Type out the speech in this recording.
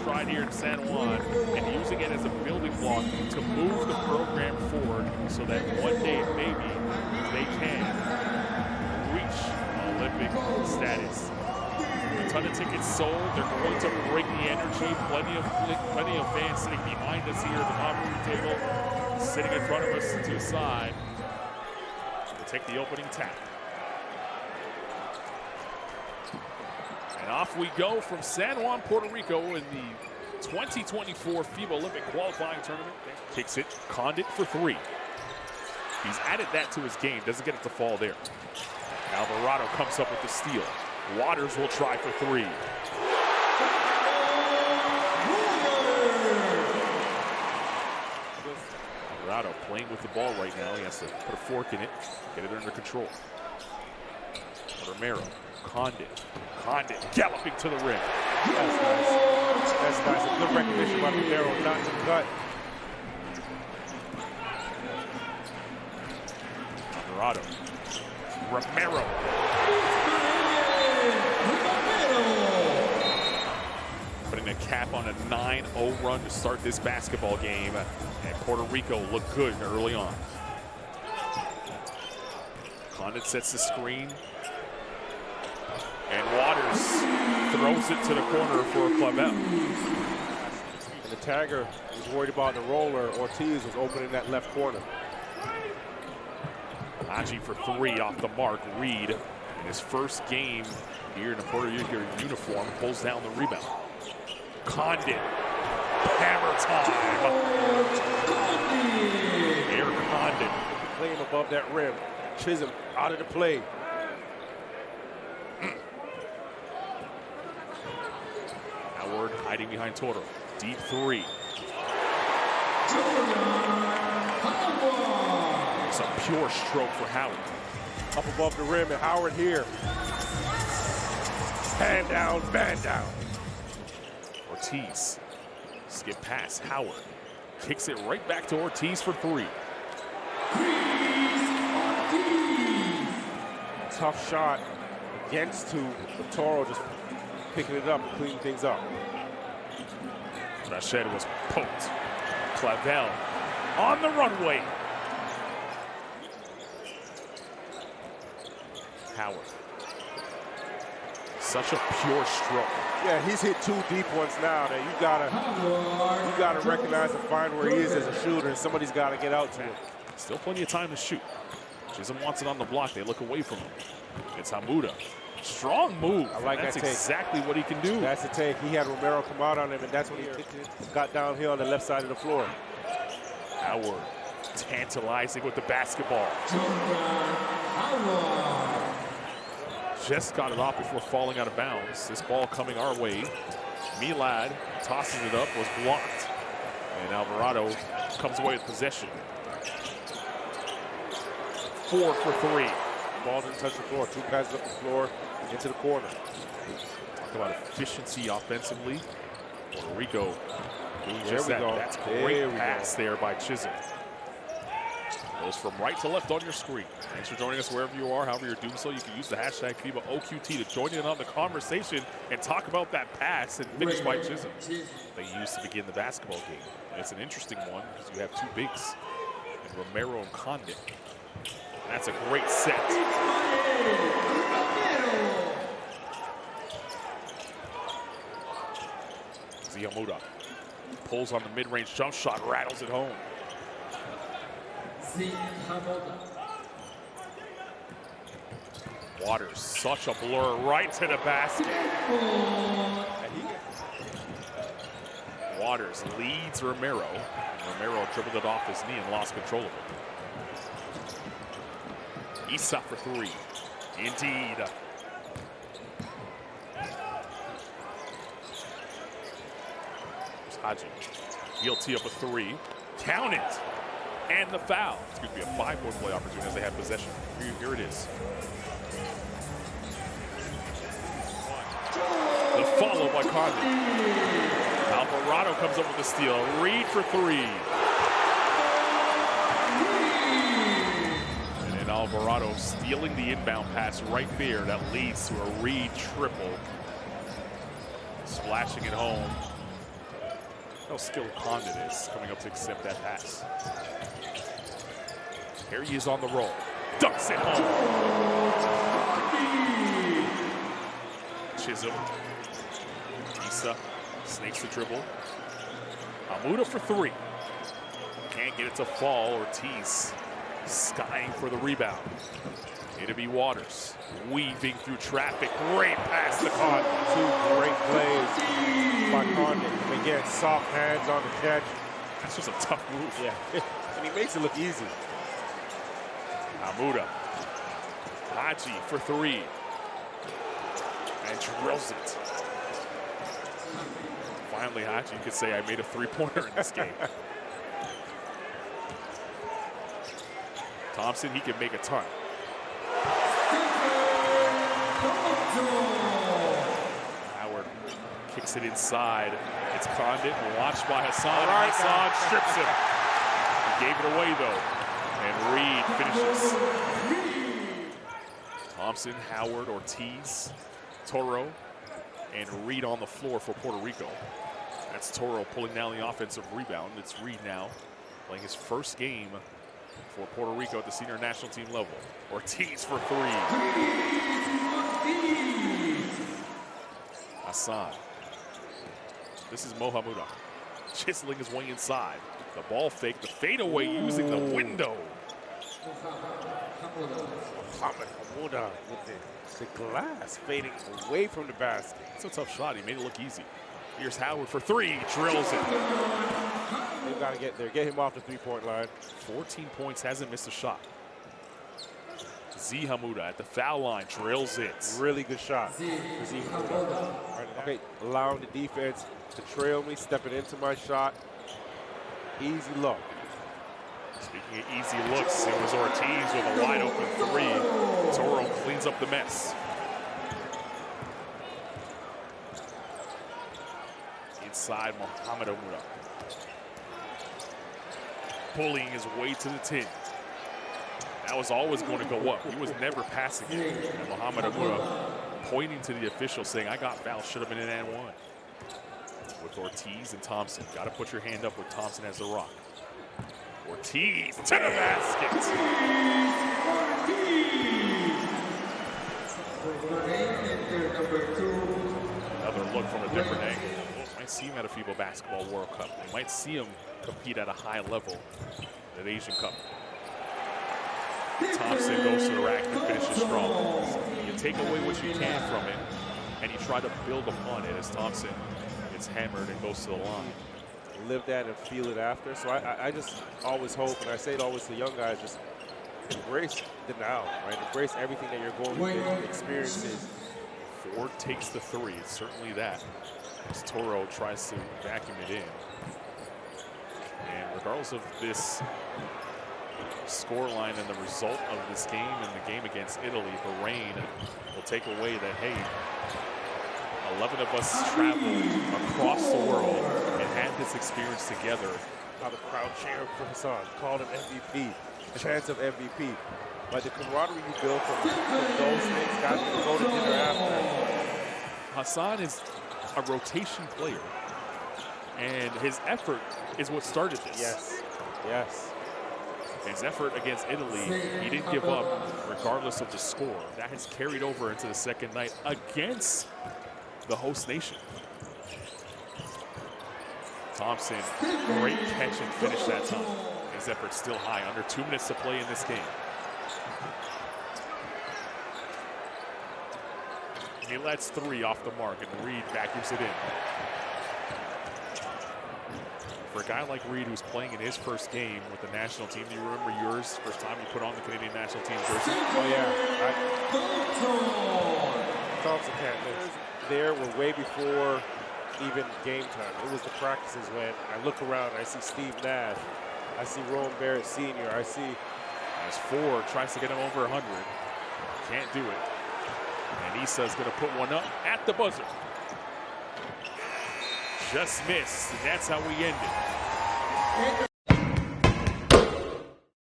stride here in San Juan and using it as a building block to move the program forward so that one day maybe they can reach Olympic status. A ton of tickets sold. They're going to bring the energy. Plenty of fans sitting behind us here at the commentary table, sitting in front of us to the side. We'll take the opening tap. And off we go from San Juan, Puerto Rico in the 2024 FIBA Olympic qualifying tournament. Kicks it, Condit for three. He's added that to his game, doesn't get it to fall there. Alvarado comes up with the steal. Waters will try for three. Alvarado playing with the ball right now. He has to put a fork in it, get it under control. Romero, Condit galloping to the rim. That's nice. That's nice. A good recognition by Romero, not to cut. Alvarado, Romero. Putting a cap on a 9-0 run to start this basketball game. And Puerto Rico looked good early on. Condit sets the screen. And Waters throws it to the corner for Clavel. And the tagger was worried about the roller. Ortiz was opening that left corner. Haji for three off the mark. Reed, in his first game here in a Puerto Rico uniform, pulls down the rebound. Condit, hammer time. Air Condit. Playing above that rim. Chisholm out of the play. Howard hiding behind Toro. Deep three. It's a pure stroke for Howard. Up above the rim, and Howard here. Hand down, man down. Ortiz, skip pass, Howard. Kicks it right back to Ortiz for three. Tough shot against two, but Toro just picking it up and cleaning things up. Rashid was poked. Clavel on the runway. Howard. Such a pure stroke. Yeah, he's hit two deep ones now that you gotta recognize and find where he is as a shooter, and somebody's gotta get out to him. Still plenty of time to shoot. Chisholm wants it on the block. They look away from him. It's Hamuda. Strong move. I like that's that take. Exactly what he can do. That's the take. He had Romero come out on him, and that's when he kicked it, got downhill on the left side of the floor. Howard tantalizing with the basketball. Just got it off before falling out of bounds. This ball coming our way. Milad tossing it up was blocked. And Alvarado comes away with possession. 4 for 3. Ball didn't touch the floor. Two passes up the floor into the corner. Talk about efficiency offensively. Puerto Rico doing There just we that. go. That's great pass there by Chisholm. Goes from right to left on your screen. Thanks for joining us wherever you are. However you're doing so, you can use the hashtag FIBA OQT to join in on the conversation and talk about that pass and finish by Chisholm they used to begin the basketball game. And it's an interesting one because you have two bigs, and Romero and Condit. And that's a great set. Ziamuda pulls on the mid-range jump shot, rattles it home. Waters, such a blur, right to the basket. Waters leads Romero. Romero dribbled it off his knee and lost control of it. Issa for three. Indeed. There's Haji. He'll tee up a three. Count it. And the foul. It's going to be a 5-point play opportunity as they have possession. Here it is. The follow by Condit. Alvarado comes up with the steal. Reed for three. And then Alvarado stealing the inbound pass right there. That leads to a Reed triple. Splashing it home. how skilled Condon is coming up to accept that pass. Here he is on the roll. Ducks it home. Chisholm. Issa snakes the dribble. Hamuda for three. Can't get it to fall. Ortiz skying for the rebound. It'll be Waters weaving through traffic. Great pass to Condon. Two great plays by Condon. Again, soft hands on the catch. That's just a tough move. Yeah, and he makes it look easy. Hamuda. Haji for three. And drills it. Finally, Haji could say, I made a three-pointer in this game. Thompson, he can make a ton. Howard kicks it inside. It's Condon, watched by Hassan. Hassan strips him. He gave it away, though. And Reed finishes. Thompson, Howard, Ortiz, Toro, and Reed on the floor for Puerto Rico. That's Toro pulling down the offensive rebound. It's Reed now playing his first game for Puerto Rico at the senior national team level. Ortiz for three. Hassan. This is Mohamuda. Chiseling his way inside. The ball fake, the fadeaway using the window. Hamuda with the glass fading away from the basket. It's a tough shot. He made it look easy. Here's Howard for three. Drills it. They've got to get there. Get him off the three-point line. 14 points. Hasn't missed a shot. Z Hamuda at the foul line. Drills it. Really good shot for Z Hamuda. Okay, allowing the defense to trail me, stepping into my shot. Easy look. Speaking of easy looks, it was Ortiz with a wide open three. Toro cleans up the mess. Inside, Mohamed Hamuda. Bullying his way to the 10. That was always going to go up. He was never passing it. And Mohamed Hamuda pointing to the official saying, I got fouled, should have been an and one. With Ortiz and Thompson. Got to put your hand up with Thompson as the rock. Ortiz to the basket. Another look from a different angle. We might see him at a FIBA Basketball World Cup. We might see him compete at a high level at Asian Cup. Thompson goes to the rack and finishes strong. You take away what you can from it, and you try to build upon it as Thompson gets hammered and goes to the line. Live that and feel it after. So I just always hope, and I say it always to young guys, just embrace the now, right? Embrace everything that you're going through, the experiences. Ford takes the three. It's certainly that. As Toro tries to vacuum it in. And regardless of this scoreline and the result of this game and the game against Italy, Bahrain will take away that, hey, 11 of us traveled across the world and had this experience together. How the crowd cheered for Hassan, called him MVP, chance of MVP. Like the camaraderie you build from those things, guys can go to dinner after. Hassan is a rotation player, and his effort is what started this. Yes, yes. His effort against Italy, he didn't give up regardless of the score. That has carried over into the second night against the host nation. Thompson, great catch and finish that time. His effort's still high, under 2 minutes to play in this game. He lets three off the mark, and Reed vacuums it in. For a guy like Reed, who's playing in his first game with the national team, do you remember yours, first time you put on the Canadian national team jersey? Oh, yeah. Thompson can't miss. There were way before even game time. It was the practices when I look around, I see Steve Nash, I see Rowan Barrett Sr., I see... As Ford tries to get him over 100. Can't do it. And Issa's going to put one up at the buzzer. Just missed, and that's how we end it.